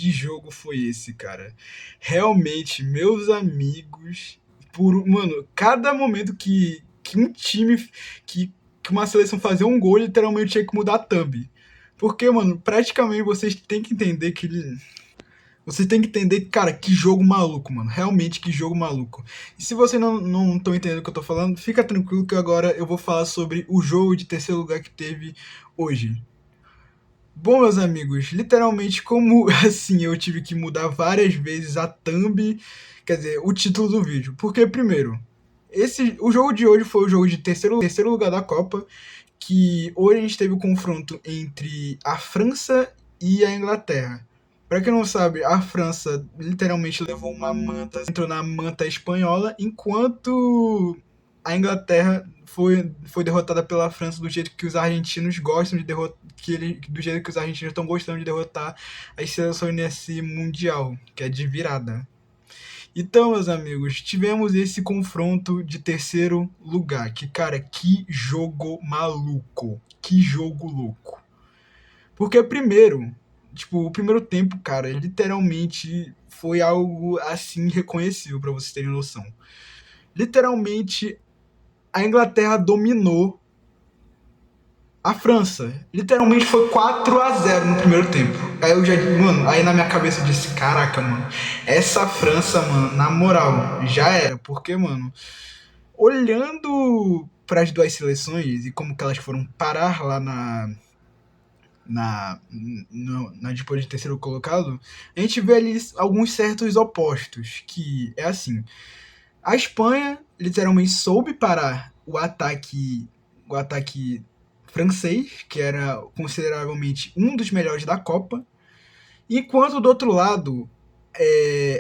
que jogo foi esse, cara? Realmente, meus amigos, mano, cada momento que um time, que uma seleção fazia um gol, literalmente tinha que mudar a thumb. Porque, mano, praticamente vocês têm que entender, cara, que jogo maluco, mano. Realmente, que jogo maluco. E se vocês não estão entendendo o que eu tô falando, fica tranquilo que agora eu vou falar sobre o jogo de terceiro lugar que teve hoje. Bom, meus amigos, literalmente, como assim eu tive que mudar várias vezes a thumb, quer dizer, o título do vídeo. Porque, primeiro, o jogo de hoje foi o jogo de terceiro lugar da Copa, que hoje a gente teve o confronto entre a França e a Inglaterra. Para quem não sabe, a França literalmente levou uma manta, entrou na manta espanhola, enquanto a Inglaterra foi derrotada pela França do jeito que os argentinos gostam de derrotar, do jeito que os argentinos estão gostando de derrotar as seleções nesse mundial, que é de virada. Então, meus amigos, tivemos esse confronto de terceiro lugar. Que, cara, que jogo maluco. Que jogo louco. Porque, primeiro, tipo, o primeiro tempo, cara, literalmente foi algo assim reconhecível, pra vocês terem noção. Literalmente, a Inglaterra dominou a França. Literalmente foi 4-0 no primeiro tempo. Aí eu já, mano, aí na minha cabeça eu disse, caraca, mano, essa França, mano, na moral, já era. Porque, mano, olhando para as duas seleções e como que elas foram parar lá na disputa de terceiro colocado, a gente vê ali alguns certos opostos, que é assim, a Espanha literalmente soube parar o ataque francês, que era consideravelmente um dos melhores da Copa, enquanto do outro lado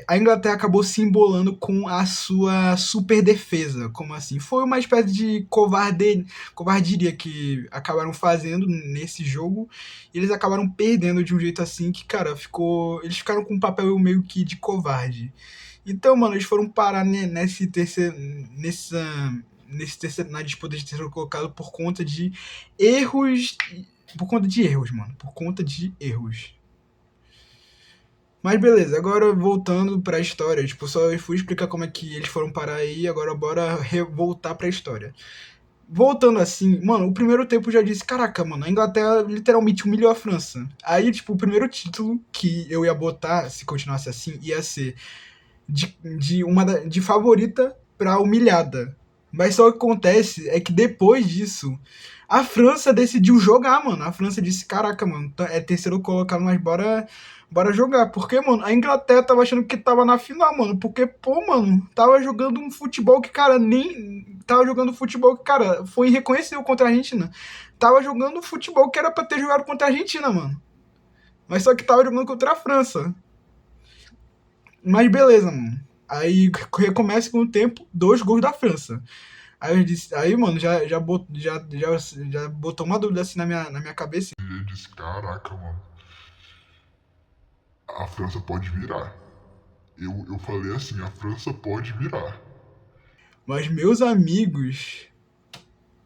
a Inglaterra acabou se embolando com a sua super defesa. Como assim? Foi uma espécie de covardia que acabaram fazendo nesse jogo. E eles acabaram perdendo de um jeito assim que, cara, eles ficaram com um papel meio que de covarde. Então, mano, eles foram parar na disputa de terceiro colocado por conta de erros. Por conta de erros, mano. Por conta de erros. Mas beleza, agora voltando pra história, tipo, só fui explicar como é que eles foram parar aí, agora bora voltar pra história. Voltando assim, mano, o primeiro tempo já disse, caraca, mano, a Inglaterra literalmente humilhou a França. Aí, tipo, o primeiro título que eu ia botar, se continuasse assim, ia ser de favorita pra humilhada. Mas só o que acontece é que depois disso, a França decidiu jogar, mano. A França disse, caraca, mano, é terceiro colocado, mas bora jogar. Porque, mano, a Inglaterra tava achando que tava na final, mano. Porque, pô, mano, tava jogando um futebol que, cara, nem. Tava jogando futebol que, cara, foi irreconhecível contra a Argentina. Tava jogando futebol que era pra ter jogado contra a Argentina, mano. Mas só que tava jogando contra a França. Mas beleza, mano. Aí recomeça com o tempo, 2 gols da França. Aí eu disse, aí, mano, já botou uma dúvida assim na minha cabeça. E ele disse, caraca, mano, a França pode virar. Eu falei assim, a França pode virar. Mas, meus amigos,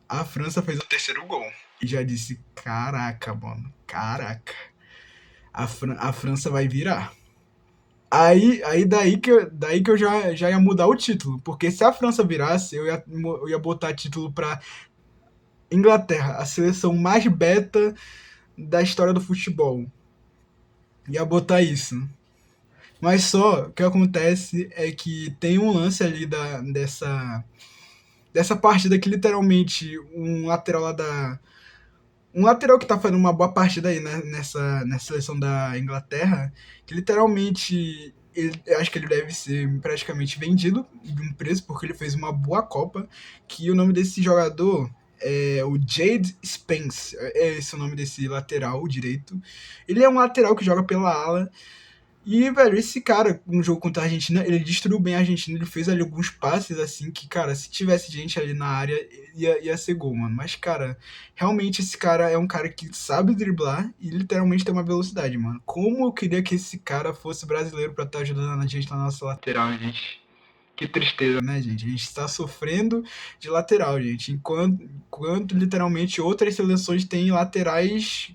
a França fez o terceiro gol. E já disse, caraca, mano, caraca. A França vai virar. Aí daí que eu já ia mudar o título. Porque se a França virasse, eu ia botar título pra Inglaterra, a seleção mais beta da história do futebol. Ia botar isso. Mas só o que acontece é que tem um lance ali dessa partida que literalmente um lateral que tá fazendo uma boa partida aí, né, nessa seleção da Inglaterra, que literalmente acho que ele deve ser praticamente vendido de um preço, porque ele fez uma boa Copa, que o nome desse jogador é o Jade Spence, é esse o nome desse lateral direito. Ele é um lateral que joga pela ala, e, velho, esse cara, no jogo contra a Argentina, ele destruiu bem a Argentina, ele fez ali alguns passes, assim, que, cara, se tivesse gente ali na área, ia ser gol, mano. Mas, cara, realmente esse cara é um cara que sabe driblar e literalmente tem uma velocidade, mano. Como eu queria que esse cara fosse brasileiro pra estar ajudando a gente na nossa lateral, gente. Que tristeza, né, gente? A gente está sofrendo de lateral, gente. Enquanto literalmente outras seleções têm laterais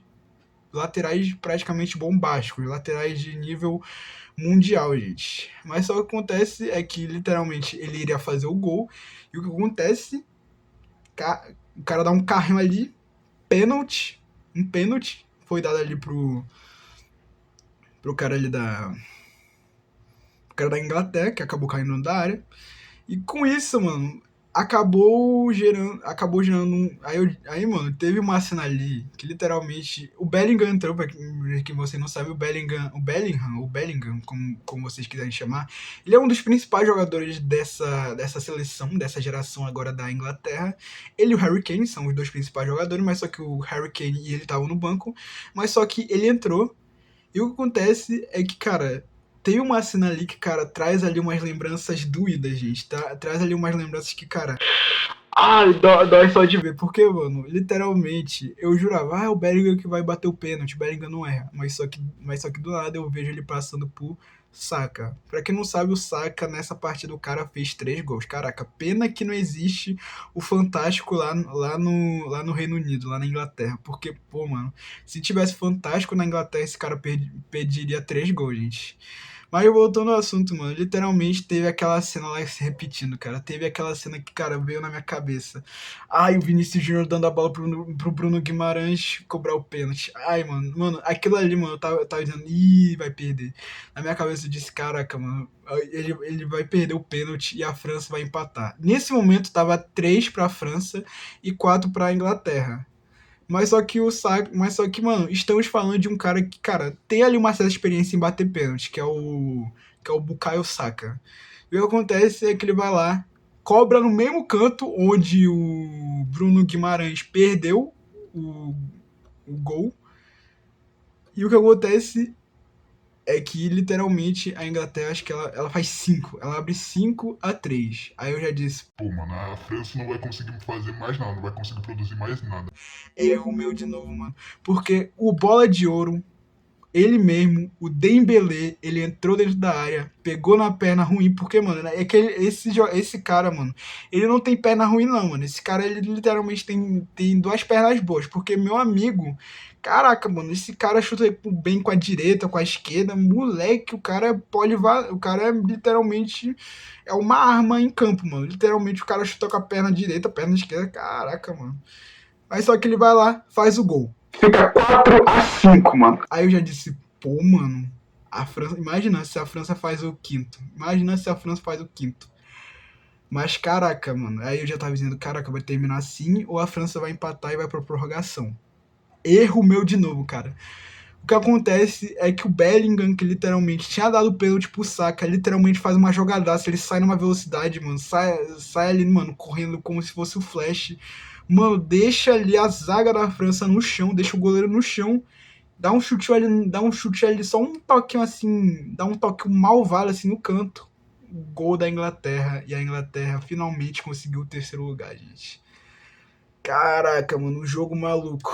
laterais praticamente bombásticos, laterais de nível mundial, gente. Mas só o que acontece é que, literalmente, ele iria fazer o gol, e o que acontece, o cara dá um carrinho ali, pênalti, um pênalti, foi dado ali pro cara ali o cara da Inglaterra, que acabou caindo da área. E com isso, mano, acabou gerando um. Aí, mano, teve uma cena ali que literalmente. O Bellingham entrou, pra quem você não sabe, o Bellingham, como vocês quiserem chamar, ele é um dos principais jogadores dessa seleção, dessa geração agora da Inglaterra. Ele e o Harry Kane são os dois principais jogadores, mas só que o Harry Kane e ele estavam no banco, mas só que ele entrou. E o que acontece é que, cara, tem uma cena ali que, cara, traz ali umas lembranças doídas, gente. Tá? Traz ali umas lembranças que, cara. Ai, dói só de ver. Porque, mano, literalmente, eu jurava, é o Bellingham que vai bater o pênalti. O Bellingham não erra. Mas só que do nada eu vejo ele passando por Saka. Pra quem não sabe, o Saka nessa partida o cara fez 3 gols. Caraca, pena que não existe o Fantástico lá no Reino Unido, lá na Inglaterra. Porque, pô, mano, se tivesse Fantástico na Inglaterra, esse cara pediria 3 gols, gente. Mas voltando ao assunto, mano, literalmente teve aquela cena lá se repetindo, cara. Teve aquela cena que, cara, veio na minha cabeça. Ai, o Vinícius Júnior dando a bola pro Bruno Guimarães cobrar o pênalti. Ai, mano, aquilo ali, mano, eu tava dizendo, ih, vai perder. Na minha cabeça eu disse, caraca, mano, ele vai perder o pênalti e a França vai empatar. Nesse momento tava 3 pra França e 4 pra Inglaterra. Mas só que, mano, estamos falando de um cara que, cara, tem ali uma certa experiência em bater pênalti, que é o Bukayo Saka. E o que acontece é que ele vai lá, cobra no mesmo canto onde o Bruno Guimarães perdeu o gol. E o que acontece é que, literalmente, a Inglaterra, acho que ela faz 5. Ela abre 5-3. Aí eu já disse, Pô, mano, a França não vai conseguir fazer mais nada, não vai conseguir produzir mais nada. erro meu de novo, mano. Porque o Bola de Ouro, ele mesmo, o Dembélé, ele entrou dentro da área, pegou na perna ruim, porque, mano, é que esse cara, mano, ele não tem perna ruim não, mano. Esse cara, ele literalmente tem 2 pernas boas, porque meu amigo, caraca, mano, esse cara chuta bem com a direita, com a esquerda, moleque, o cara é literalmente é uma arma em campo, mano. Literalmente o cara chuta com a perna direita, perna esquerda, caraca, mano. Aí só que ele vai lá, faz o gol. Fica 4-5, mano. Aí eu já disse, pô, mano, a França. Imagina se a França faz o quinto. Imagina se a França faz o quinto. Mas caraca, mano. Aí eu já tava dizendo, caraca, vai terminar assim ou a França vai empatar e vai pra prorrogação. Erro meu de novo, cara. O que acontece é que o Bellingham, que literalmente tinha dado pênalti pro Saka, literalmente faz uma jogadaça. Ele sai numa velocidade, mano. Sai ali, mano, correndo como se fosse o Flash. Mano, deixa ali a zaga da França no chão, deixa o goleiro no chão. Dá um chute ali, só um toquinho assim, dá um toque malvado assim no canto. O gol da Inglaterra, e a Inglaterra finalmente conseguiu o terceiro lugar, gente. Caraca, mano, um jogo maluco.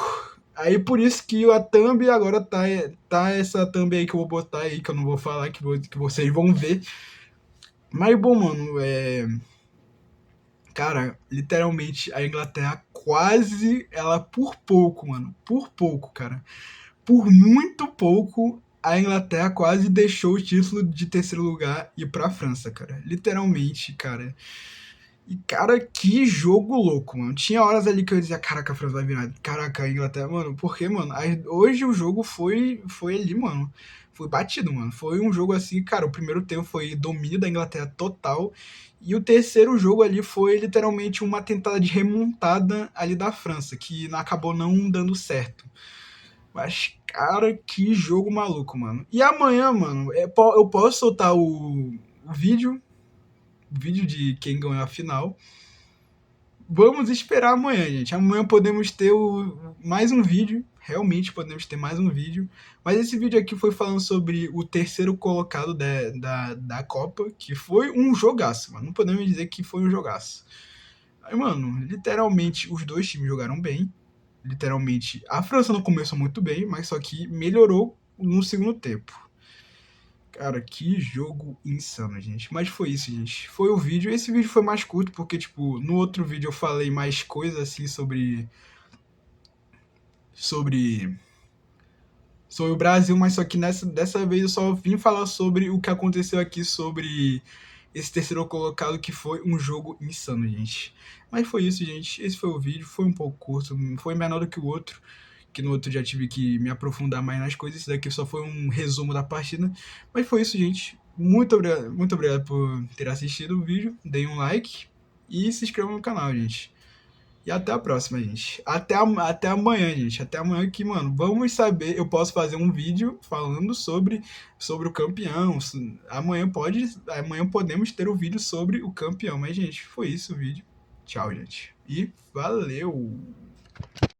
Aí por isso que a thumb agora tá essa thumb aí que eu vou botar aí, que eu não vou falar, que vocês vão ver. Mas bom, mano, cara, literalmente a Inglaterra quase, ela por pouco, mano, por pouco, cara. Por muito pouco, a Inglaterra quase deixou o título de terceiro lugar ir pra França, cara. Literalmente, cara. E, cara, que jogo louco, mano. Tinha horas ali que eu dizia, caraca, a França vai virar. Caraca, a Inglaterra, mano. Porque, mano, hoje o jogo foi ali, mano. Foi batido, mano. Foi um jogo assim, cara. O primeiro tempo foi domínio da Inglaterra total. E o terceiro jogo ali foi literalmente uma tentada de remontada ali da França, que acabou não dando certo. Mas, cara, que jogo maluco, mano. E amanhã, mano, eu posso soltar o vídeo de quem ganhou a final. Vamos esperar amanhã, gente. Amanhã podemos ter mais um vídeo. Realmente podemos ter mais um vídeo. Mas esse vídeo aqui foi falando sobre o terceiro colocado da Copa, que foi um jogaço, mano. Não podemos dizer que foi um jogaço. Aí, mano, literalmente os dois times jogaram bem. Literalmente, a França não começou muito bem, mas só que melhorou no segundo tempo. Cara, que jogo insano, gente. Mas foi isso, gente. Foi o vídeo. Esse vídeo foi mais curto, porque, tipo, no outro vídeo eu falei mais coisas, assim, sobre sobre o Brasil, mas só que dessa vez eu só vim falar sobre o que aconteceu aqui sobre esse terceiro colocado, que foi um jogo insano, gente. Mas foi isso, gente. Esse foi o vídeo. Foi um pouco curto, foi menor do que o outro, que no outro já tive que me aprofundar mais nas coisas. Esse daqui só foi um resumo da partida. Mas foi isso, gente. Muito obrigado por ter assistido o vídeo. Deem um like e se inscrevam no canal, gente. E até a próxima, gente. Até amanhã, gente. Até amanhã que, mano, vamos saber. Eu posso fazer um vídeo falando sobre o campeão. Amanhã podemos ter o vídeo sobre o campeão. Mas, gente, foi isso o vídeo. Tchau, gente. E valeu!